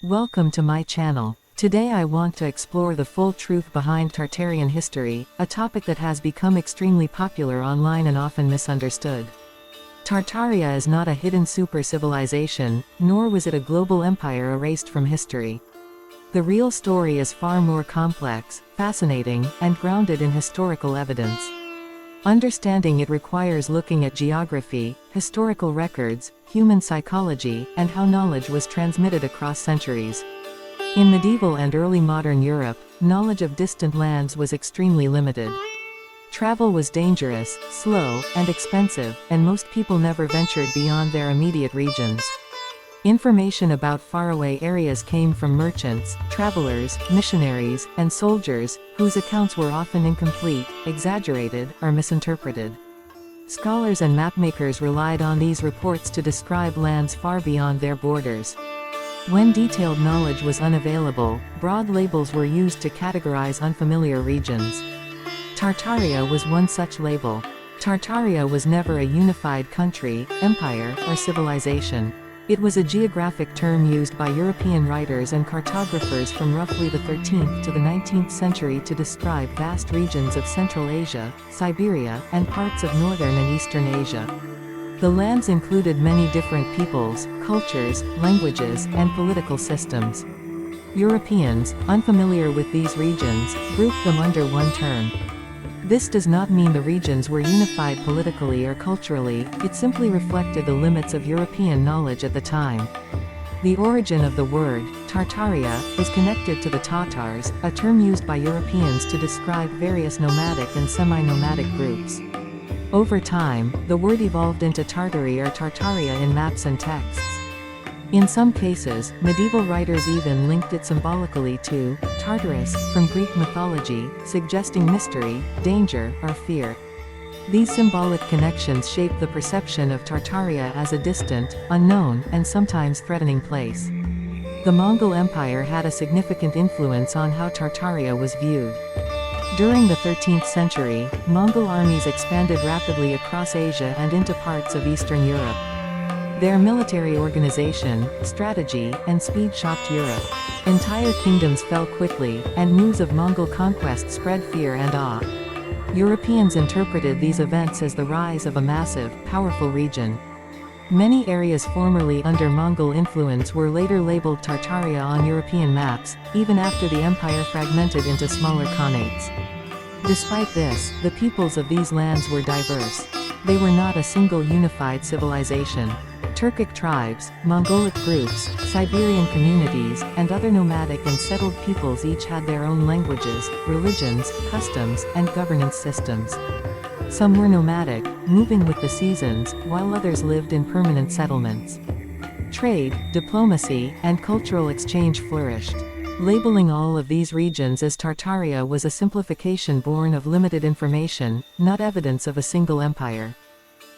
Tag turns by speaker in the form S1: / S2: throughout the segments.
S1: Welcome to my channel. Today I want to explore the full truth behind Tartarian history, a topic that has become extremely popular online and often misunderstood. Tartaria is not a hidden super civilization, nor was it a global empire erased from history. The real story is far more complex, fascinating, and grounded in historical evidence. Understanding it requires looking at geography, historical records, human psychology, and how knowledge was transmitted across centuries. In medieval and early modern Europe, knowledge of distant lands was extremely limited. Travel was dangerous, slow, and expensive, and most people never ventured beyond their immediate regions. Information about faraway areas came from merchants, travelers, missionaries, and soldiers, whose accounts were often incomplete, exaggerated, or misinterpreted. Scholars and mapmakers relied on these reports to describe lands far beyond their borders. When detailed knowledge was unavailable, broad labels were used to categorize unfamiliar regions. Tartaria was one such label. Tartaria was never a unified country, empire, or civilization. It was a geographic term used by European writers and cartographers from roughly the 13th to the 19th century to describe vast regions of Central Asia, Siberia, and parts of northern and eastern Asia. The lands included many different peoples, cultures, languages, and political systems. Europeans, unfamiliar with these regions, grouped them under one term. This does not mean the regions were unified politically or culturally, it simply reflected the limits of European knowledge at the time. The origin of the word, Tartaria, is connected to the Tatars, a term used by Europeans to describe various nomadic and semi-nomadic groups. Over time, the word evolved into Tartary or Tartaria in maps and texts. In some cases, medieval writers even linked it symbolically to Tartarus, from Greek mythology, suggesting mystery, danger, or fear. These symbolic connections shaped the perception of Tartaria as a distant, unknown, and sometimes threatening place. The Mongol Empire had a significant influence on how Tartaria was viewed. During the 13th century, Mongol armies expanded rapidly across Asia and into parts of Eastern Europe. Their military organization, strategy, and speed shocked Europe. Entire kingdoms fell quickly, and news of Mongol conquest spread fear and awe. Europeans interpreted these events as the rise of a massive, powerful region. Many areas formerly under Mongol influence were later labeled Tartaria on European maps, even after the empire fragmented into smaller khanates. Despite this, the peoples of these lands were diverse. They were not a single unified civilization. Turkic tribes, Mongolic groups, Siberian communities, and other nomadic and settled peoples each had their own languages, religions, customs, and governance systems. Some were nomadic, moving with the seasons, while others lived in permanent settlements. Trade, diplomacy, and cultural exchange flourished. Labeling all of these regions as Tartaria was a simplification born of limited information, not evidence of a single empire.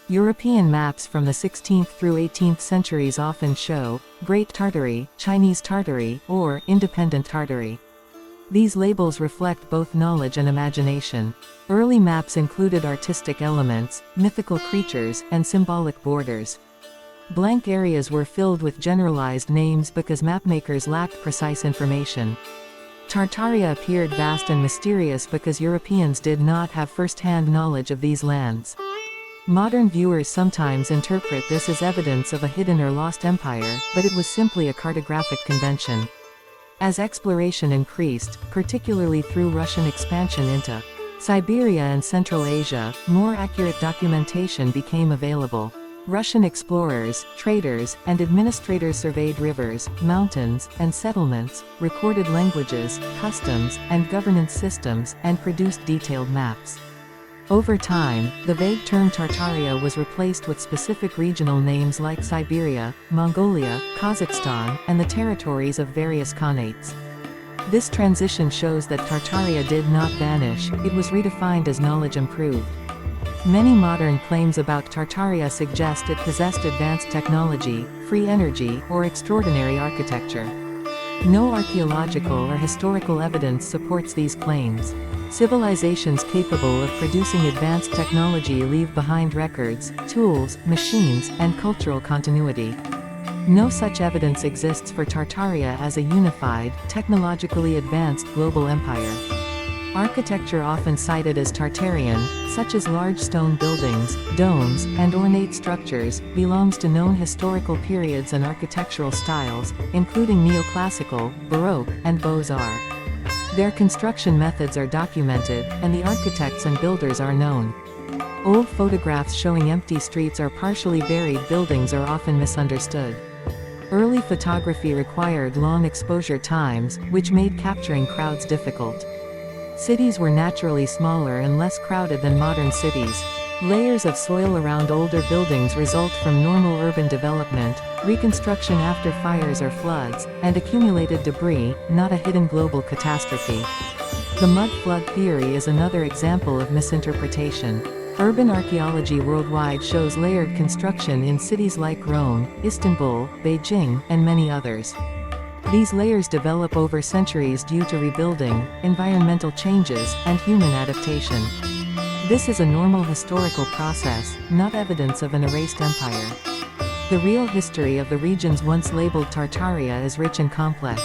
S1: European maps from the 16th through 18th centuries often show Great Tartary, Chinese Tartary, or Independent Tartary. These labels reflect both knowledge and imagination. Early maps included artistic elements, mythical creatures, and symbolic borders. Blank areas were filled with generalized names because mapmakers lacked precise information. Tartaria appeared vast and mysterious because Europeans did not have first-hand knowledge of these lands. Modern viewers sometimes interpret this as evidence of a hidden or lost empire, but it was simply a cartographic convention. As exploration increased, particularly through Russian expansion into Siberia and Central Asia, more accurate documentation became available. Russian explorers, traders, and administrators surveyed rivers, mountains, and settlements, recorded languages, customs, and governance systems, and produced detailed maps. Over time, the vague term Tartaria was replaced with specific regional names like Siberia, Mongolia, Kazakhstan, and the territories of various khanates. This transition shows that Tartaria did not vanish, it was redefined as knowledge improved. Many modern claims about Tartaria suggest it possessed advanced technology, free energy, or extraordinary architecture. No archaeological or historical evidence supports these claims. Civilizations capable of producing advanced technology leave behind records, tools, machines, and cultural continuity. No such evidence exists for Tartaria as a unified, technologically advanced global empire. Architecture often cited as Tartarian, such as large stone buildings, domes, and ornate structures, belongs to known historical periods and architectural styles, including neoclassical, Baroque, and Beaux-Arts. Their construction methods are documented, and the architects and builders are known. Old photographs showing empty streets or partially buried buildings are often misunderstood. Early photography required long exposure times, which made capturing crowds difficult. Cities were naturally smaller and less crowded than modern cities. Layers of soil around older buildings result from normal urban development, reconstruction after fires or floods, and accumulated debris, not a hidden global catastrophe. The mud flood theory is another example of misinterpretation. Urban archaeology worldwide shows layered construction in cities like Rome, Istanbul, Beijing, and many others. These layers develop over centuries due to rebuilding, environmental changes, and human adaptation. This is a normal historical process, not evidence of an erased empire. The real history of the regions once labeled Tartaria is rich and complex.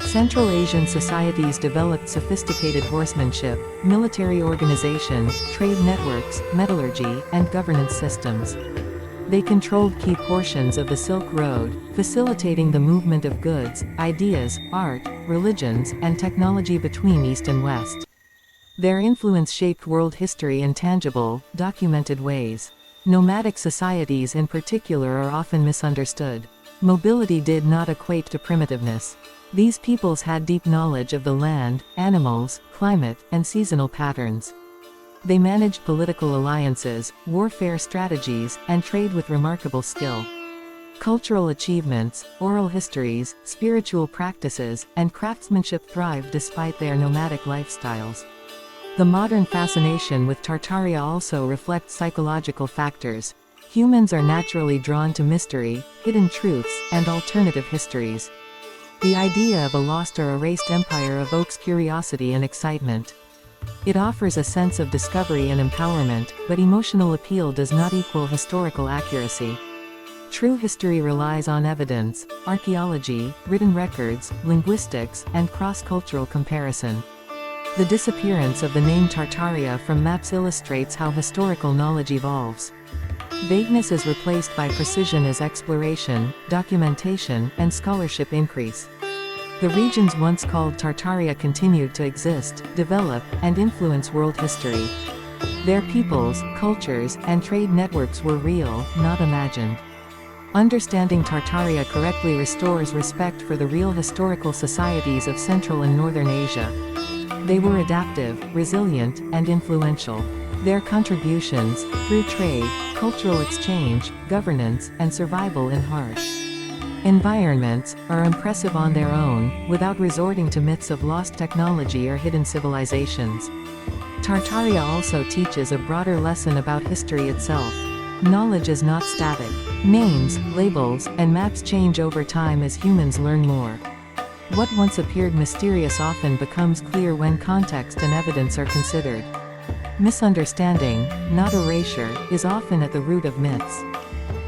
S1: Central Asian societies developed sophisticated horsemanship, military organization, trade networks, metallurgy, and governance systems. They controlled key portions of the Silk Road, facilitating the movement of goods, ideas, art, religions, and technology between East and West. Their influence shaped world history in tangible, documented ways. Nomadic societies in particular are often misunderstood. Mobility did not equate to primitiveness. These peoples had deep knowledge of the land, animals, climate, and seasonal patterns. They managed political alliances, warfare strategies, and trade with remarkable skill. Cultural achievements, oral histories, spiritual practices, and craftsmanship thrived despite their nomadic lifestyles. The modern fascination with Tartaria also reflects psychological factors. Humans are naturally drawn to mystery, hidden truths, and alternative histories. The idea of a lost or erased empire evokes curiosity and excitement. It offers a sense of discovery and empowerment, but emotional appeal does not equal historical accuracy. True history relies on evidence, archaeology, written records, linguistics, and cross-cultural comparison. The disappearance of the name Tartaria from maps illustrates how historical knowledge evolves. Vagueness is replaced by precision as exploration, documentation, and scholarship increase. The regions once called Tartaria continued to exist, develop, and influence world history. Their peoples, cultures, and trade networks were real, not imagined. Understanding Tartaria correctly restores respect for the real historical societies of Central and Northern Asia. They were adaptive, resilient, and influential. Their contributions, through trade, cultural exchange, governance, and survival in harsh environments, are impressive on their own, without resorting to myths of lost technology or hidden civilizations. Tartaria also teaches a broader lesson about history itself. Knowledge is not static. Names, labels, and maps change over time as humans learn more. What once appeared mysterious often becomes clear when context and evidence are considered. Misunderstanding, not erasure, is often at the root of myths.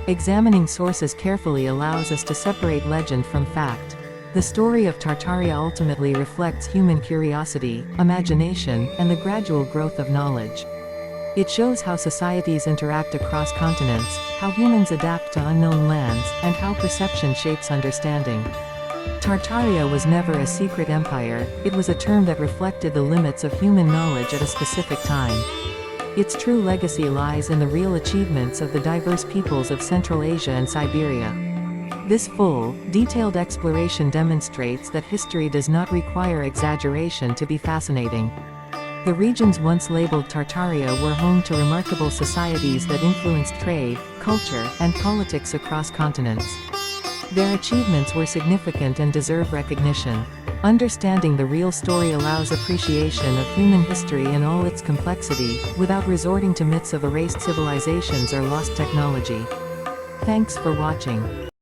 S1: Examining sources carefully allows us to separate legend from fact. The story of Tartaria ultimately reflects human curiosity, imagination, and the gradual growth of knowledge. It shows how societies interact across continents, how humans adapt to unknown lands, and how perception shapes understanding. Tartaria was never a secret empire, it was a term that reflected the limits of human knowledge at a specific time. Its true legacy lies in the real achievements of the diverse peoples of Central Asia and Siberia. This full, detailed exploration demonstrates that history does not require exaggeration to be fascinating. The regions once labeled Tartaria were home to remarkable societies that influenced trade, culture, and politics across continents. Their achievements were significant and deserve recognition. Understanding the real story allows appreciation of human history in all its complexity, without resorting to myths of erased civilizations or lost technology. Thanks for watching.